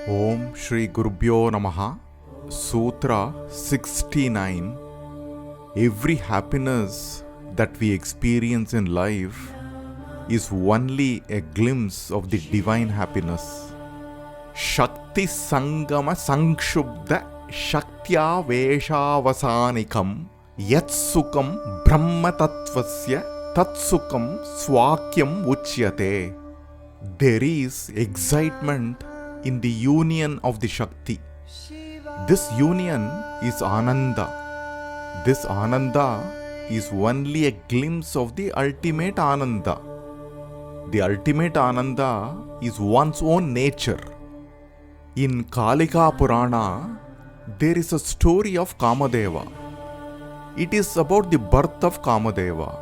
Om Shri Gurubhyo Namaha. Sutra-69. Every happiness that we experience in life is only a glimpse of the divine happiness. Shakti Sangama Sankshubda Shaktya Veshavasanikam Yatsukam Brahma Tattvasya Tatsukam Swakyam Uchyate. There is excitement in the union of the Shakti. This union is Ananda. This Ananda is only a glimpse of the ultimate Ananda. The ultimate Ananda is one's own nature. In Kalika Purana, there is a story of Kamadeva. It is about the birth of Kamadeva.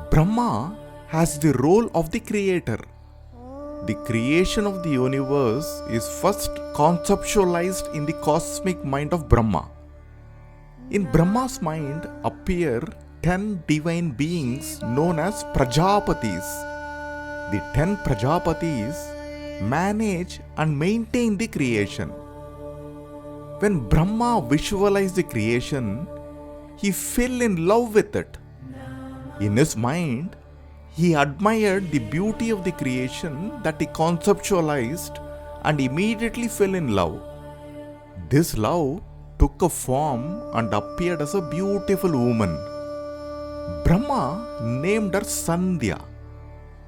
Brahma has the role of the creator. The creation of the universe is first conceptualized in the cosmic mind of Brahma. In Brahma's mind appear 10 divine beings known as Prajapatis. The 10 Prajapatis manage and maintain the creation. When Brahma visualized the creation, he fell in love with it. In his mind, he admired the beauty of the creation that he conceptualized and immediately fell in love. This love took a form and appeared as a beautiful woman. Brahma named her Sandhya.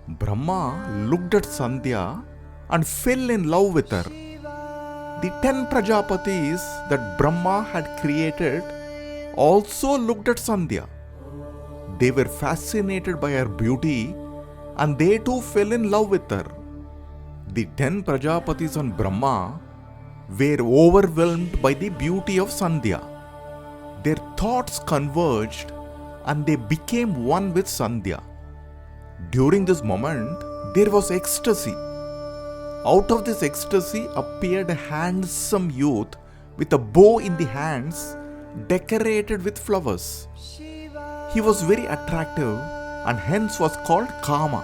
Brahma looked at Sandhya and fell in love with her. The 10 Prajapatis that Brahma had created also looked at Sandhya. They were fascinated by her beauty and they too fell in love with her. The 10 Prajapatis and Brahma were overwhelmed by the beauty of Sandhya. Their thoughts converged and they became one with Sandhya. During this moment, there was ecstasy. Out of this ecstasy appeared a handsome youth with a bow in the hands, decorated with flowers. He was very attractive and hence was called Kama.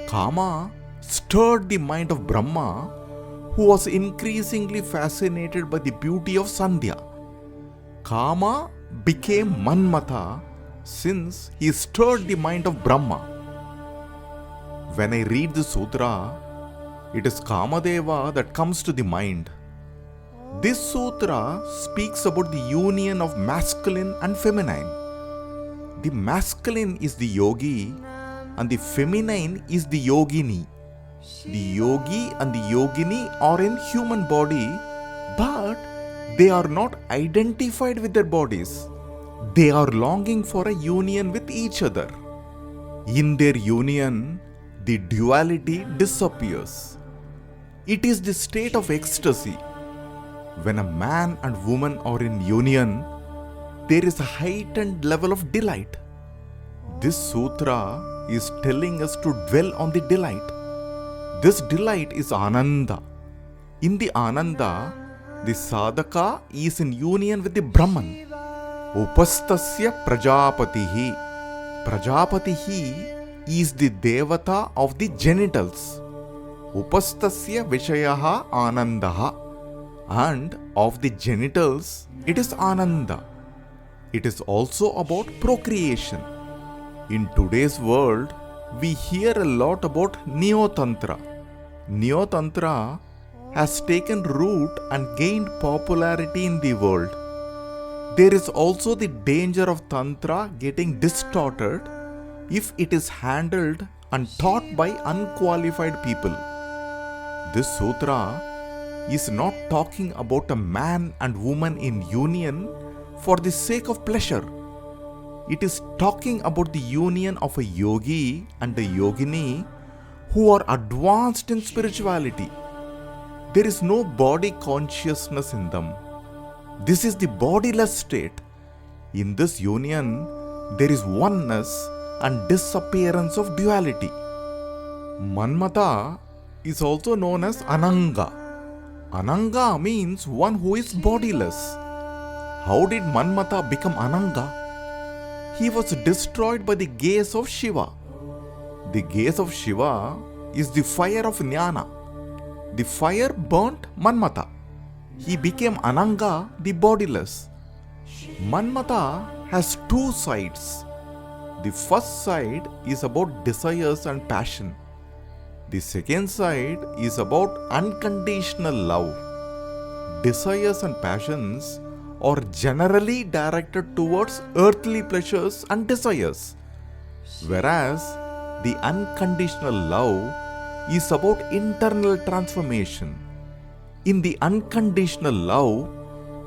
Kama stirred the mind of Brahma, who was increasingly fascinated by the beauty of Sandhya. Kama became Manmata since he stirred the mind of Brahma. When I read the sutra, it is Kamadeva that comes to the mind. This sutra speaks about the union of masculine and feminine. The masculine is the yogi and the feminine is the yogini. The yogi and the yogini are in human body, but they are not identified with their bodies. They are longing for a union with each other. In their union, the duality disappears. It is the state of ecstasy. When a man and woman are in union, there is a heightened level of delight. This sutra is telling us to dwell on the delight. This delight is Ananda. In the Ananda, the sadhaka is in union with the Brahman. Upastasya Prajapatihi. Prajapatihi is the devata of the genitals. Upastasya Vishayaha Anandaha. And of the genitals, it is Ananda. It is also about procreation. In today's world, we hear a lot about Neo-Tantra. Neo-Tantra has taken root and gained popularity in the world. There is also the danger of Tantra getting distorted if it is handled and taught by unqualified people. This sutra is not talking about a man and woman in union for the sake of pleasure. It is talking about the union of a yogi and a yogini who are advanced in spirituality. There is no body consciousness in them. This is the bodiless state. In this union, there is oneness and disappearance of duality. Manmata is also known as Ananga. Ananga means one who is bodiless. How did Manmata become Ananga? He was destroyed by the gaze of Shiva. The gaze of Shiva is the fire of Jnana. The fire burnt Manmata. He became Ananga, the bodiless. Manmata has two sides. The first side is about desires and passion. The second side is about unconditional love. Desires and passions are generally directed towards earthly pleasures and desires, whereas the unconditional love is about internal transformation. In the unconditional love,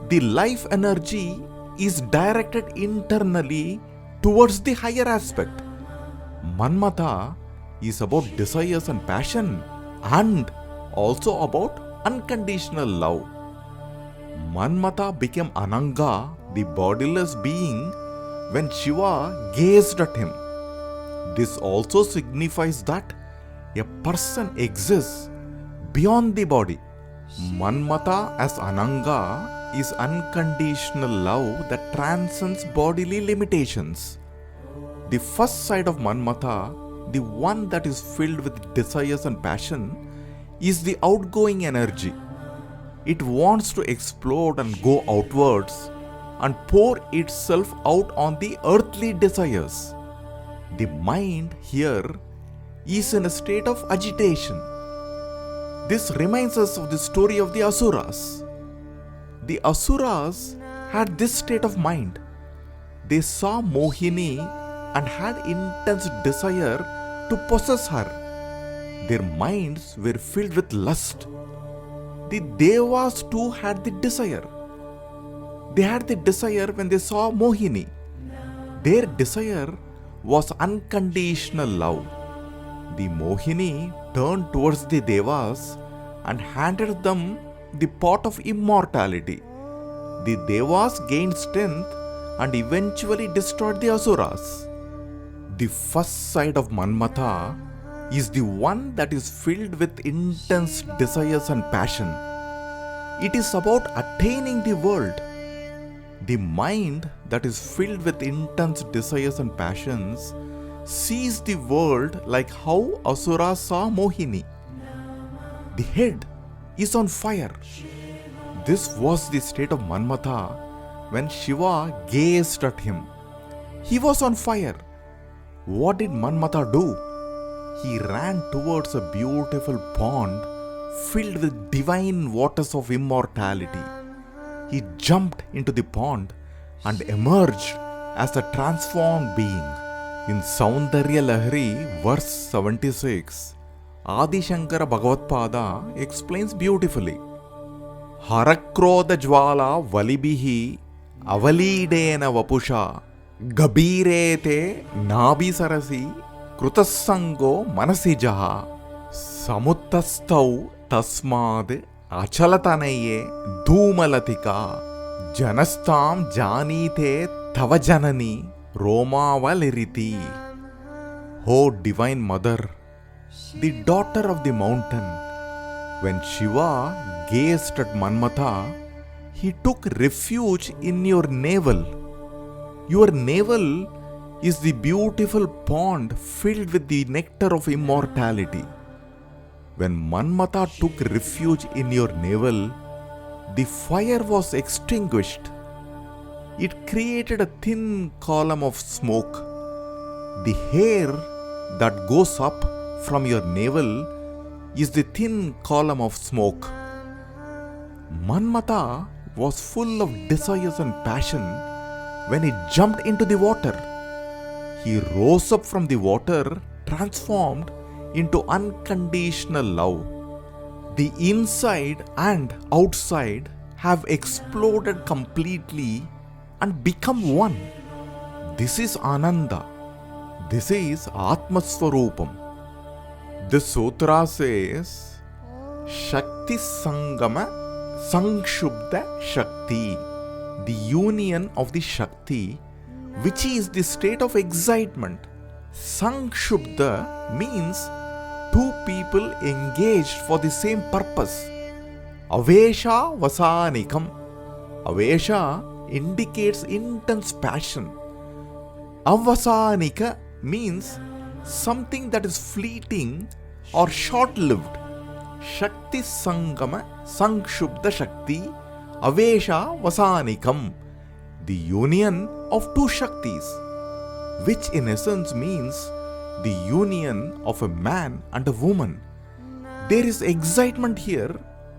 the life energy is directed internally towards the higher aspect. Manmata is about desires and passion and also about unconditional love. Manmata became Ananga, the bodiless being, when Shiva gazed at him. This also signifies that a person exists beyond the body. Manmata as Ananga is unconditional love that transcends bodily limitations. The first side of Manmata, the one that is filled with desires and passion, is the outgoing energy. It wants to explode and go outwards and pour itself out on the earthly desires. The mind here is in a state of agitation. This reminds us of the story of the Asuras. The Asuras had this state of mind. They saw Mohini and had intense desire to possess her. Their minds were filled with lust. The Devas too had the desire. They had the desire when they saw Mohini. Their desire was unconditional love. The Mohini turned towards the Devas and handed them the pot of immortality. The Devas gained strength and eventually destroyed the Asuras. The first side of Manmata is the one that is filled with intense desires and passion. It is about attaining the world. The mind that is filled with intense desires and passions sees the world like how Asura saw Mohini. The head is on fire. This was the state of Manmata when Shiva gazed at him. He was on fire. What did Manmata do? He ran towards a beautiful pond filled with divine waters of immortality. He jumped into the pond and emerged as a transformed being. In Saundarya Lahari, verse 76, Adi Shankara Bhagavatpada explains beautifully. Harakrodha jwala valibihi avalidena vapusha gabirete nabi sarasi krutasango manasijaha samutastau tasmad achalatanaye dhumalatika janastam janite tava janani romavaliriti. O Divine Mother, the daughter of the mountain, when Shiva gazed at Manmata, he took refuge in your navel. Your navel is the beautiful pond filled with the nectar of immortality. When Manmata took refuge in your navel, the fire was extinguished. It created a thin column of smoke. The hair that goes up from your navel is the thin column of smoke. Manmata was full of desires and passion when he jumped into the water. He rose up from the water, transformed into unconditional love. The inside and outside have exploded completely and become one. This is Ananda. This is Atmaswarupam. The sutra says, Shakti Sangama Sangshubda Shakti, the union of the Shakti, which is the state of excitement. Sangshubda means two people engaged for the same purpose. Avesha Vasanikam. Avesha indicates intense passion. Avasanika means something that is fleeting or short-lived. Shakti Sangama Sankshubda Shakti Avesha Vasanikam, the union of two Shaktis, which in essence means the union of a man and a woman. There is excitement here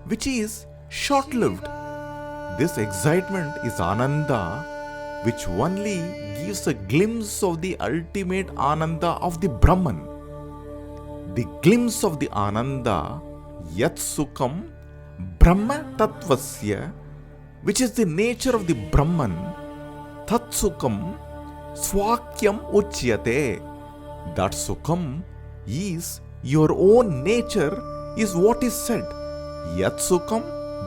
which is short-lived. This excitement is Ananda, which only gives a glimpse of the ultimate Ananda of the Brahman. The glimpse of the Ananda, Yat Sukham Brahma Tattvasya, which is the nature of the Brahman, Tat Sukham Swakyam Uchyate. That Sukham is your own nature, is what is said. Yat Sukham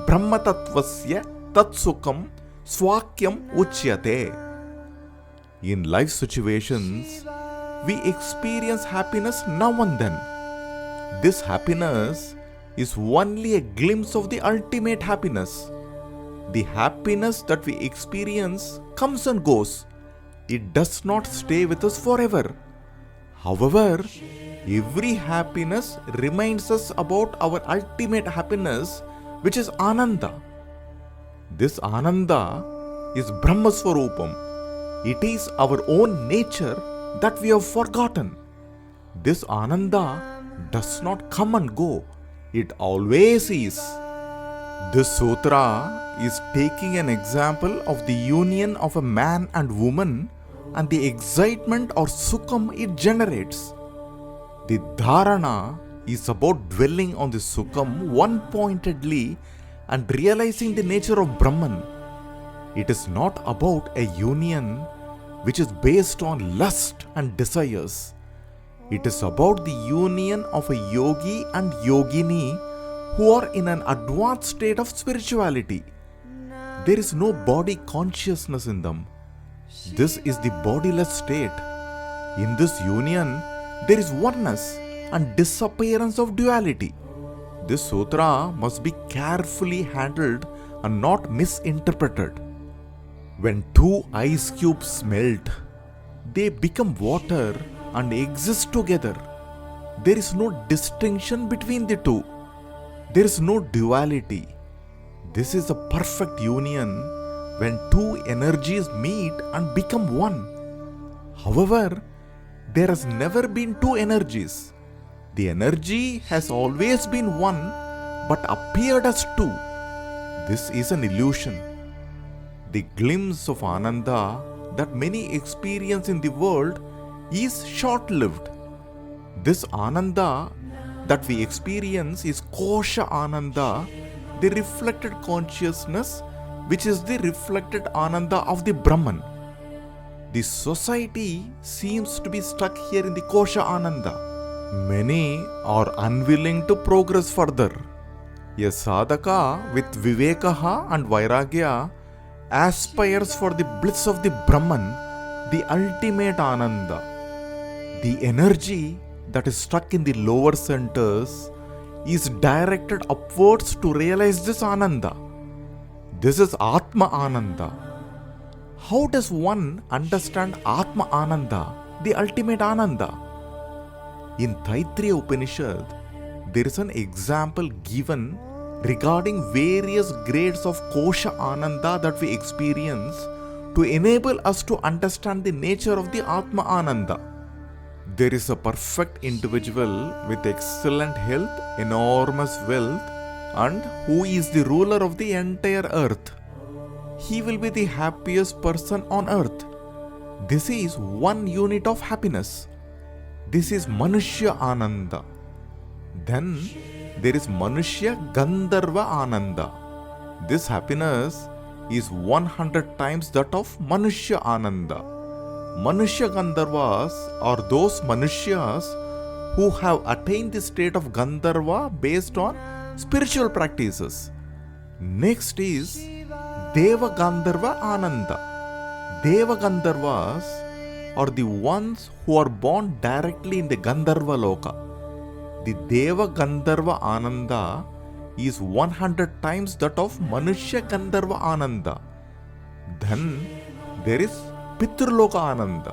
Brahma Tattvasya Tat Sukham Swakyam Uchyate. In life situations, we experience happiness now and then. This happiness is only a glimpse of the ultimate happiness. The happiness that we experience comes and goes. It does not stay with us forever. However, every happiness reminds us about our ultimate happiness, which is Ananda. This Ananda is Brahma Swarupam. It is our own nature that we have forgotten. This Ananda does not come and go. It always is. This sutra is taking an example of the union of a man and woman and the excitement or sukham it generates. The dharana is about dwelling on the sukham one-pointedly and realizing the nature of Brahman. It is not about a union which is based on lust and desires. It is about the union of a yogi and yogini who are in an advanced state of spirituality. There is no body consciousness in them. This is the bodiless state. In this union, there is oneness and disappearance of duality. This sutra must be carefully handled and not misinterpreted. When two ice cubes melt, they become water and exist together. There is no distinction between the two. There is no duality. This is a perfect union when two energies meet and become one. However, there has never been two energies. The energy has always been one but appeared as two. This is an illusion. The glimpse of Ananda that many experience in the world is short-lived. This Ananda that we experience is Kosha Ananda, the reflected consciousness, which is the reflected Ananda of the Brahman. The society seems to be stuck here in the Kosha Ananda. Many are unwilling to progress further. A sadhaka with vivekaha and vairagya aspires for the bliss of the Brahman, the ultimate Ananda. The energy that is stuck in the lower centers is directed upwards to realize this Ananda. This is Atma Ananda. How does one understand Atma Ananda, the ultimate Ananda? In Taittiriya Upanishad, there is an example given regarding various grades of Kosha Ananda that we experience to enable us to understand the nature of the Atma Ananda. There is a perfect individual with excellent health, enormous wealth, and who is the ruler of the entire earth. He will be the happiest person on earth. This is one unit of happiness. This is Manushya Ananda. Then there is Manushya Gandharva Ananda. This happiness is 100 times that of Manushya Ananda. Manushya Gandharvas are those Manushyas who have attained the state of Gandharva based on spiritual practices. Next is Deva Gandharva Ananda. Deva Gandharvas are the ones who are born directly in the Gandharva Loka. The Deva Gandharva Ananda is 100 times that of Manushya Gandharva Ananda. Then there is Pitrloka Ananda.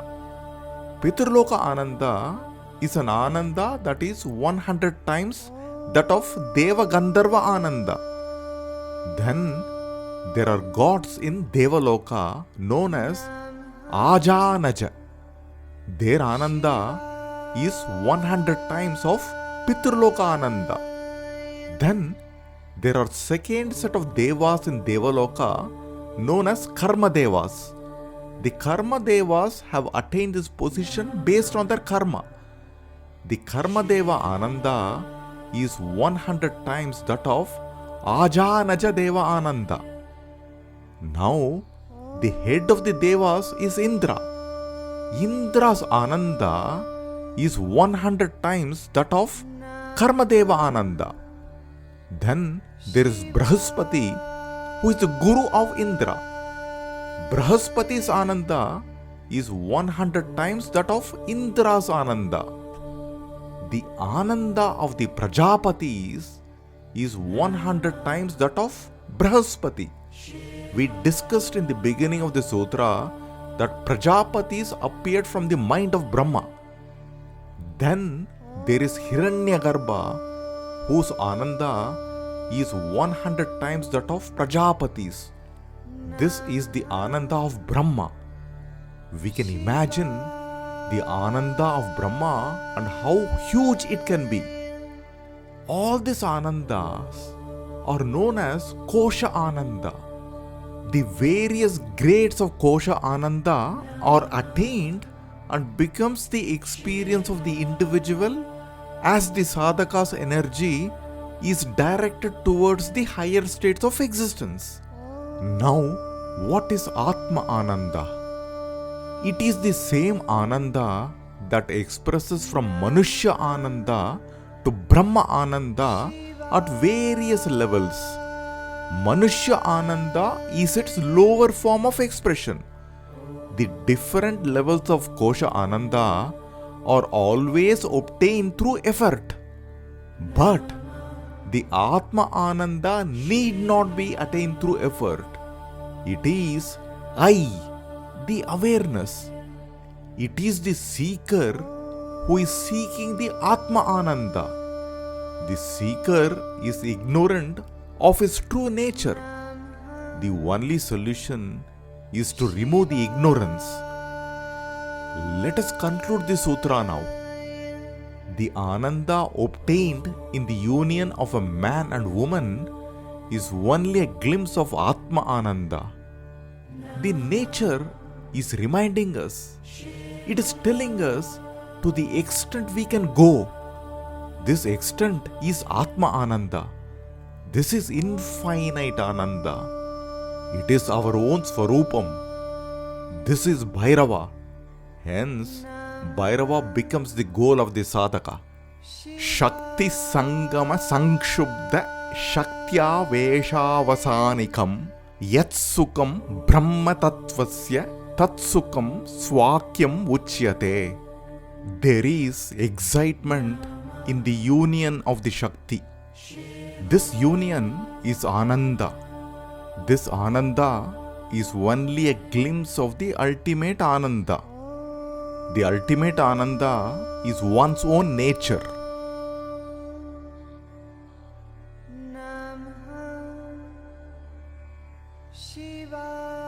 Pitrloka Ananda is an Ananda that is 100 times that of Deva Gandharva Ananda. Then there are gods in Devaloka known as Ajanaja. Their Ananda is 100 times of Pitraloka Ananda. Then there are second set of Devas in Devaloka known as Karma Devas. The Karma Devas have attained this position based on their karma. The Karma Deva Ananda is 100 times that of Ajanaja Deva Ananda. Now, the head of the Devas is Indra. Indra's Ananda is 100 times that of Karma Deva Ananda. Then there is Brahaspati, who is the Guru of Indra. Brahaspati's Ananda is 100 times that of Indra's Ananda. The Ananda of the Prajapatis is 100 times that of Brahaspati. We discussed in the beginning of the sutra that Prajapatis appeared from the mind of Brahma. Then there is Hiranyagarbha, whose Ananda is 100 times that of Prajapatis. This is the Ananda of Brahma. We can imagine the Ananda of Brahma and how huge it can be. All these Anandas are known as Kosha Ananda. The various grades of Kosha Ananda are attained and becomes the experience of the individual as the sadhaka's energy is directed towards the higher states of existence. Now, what is Atma Ananda? It is the same Ananda that expresses from Manushya Ananda to Brahma Ananda at various levels. Manushya Ananda is its lower form of expression. The different levels of Kosha Ananda are always obtained through effort. But the Atma Ananda need not be attained through effort. It is I, the awareness. It is the seeker who is seeking the Atma Ananda. The seeker is ignorant of his true nature. The only solution is to remove the ignorance. Let us conclude the sutra now. The Ananda obtained in the union of a man and woman is only a glimpse of Atma Ananda. The nature is reminding us. It is telling us to the extent we can go. This extent is Atma Ananda. This is infinite Ananda. It is our own Swarupam. This is Bhairava. Hence, Bhairava becomes the goal of the sadhaka. Shakti Sangama Sankshubda Shaktya Veshavasanikam Yatsukam Brahma Tattvasya Tatsukam Swakyam Uchyate. There is excitement in the union of the Shakti. This union is Ananda. This Ananda is only a glimpse of the ultimate Ananda. The ultimate Ananda is one's own nature. Shiva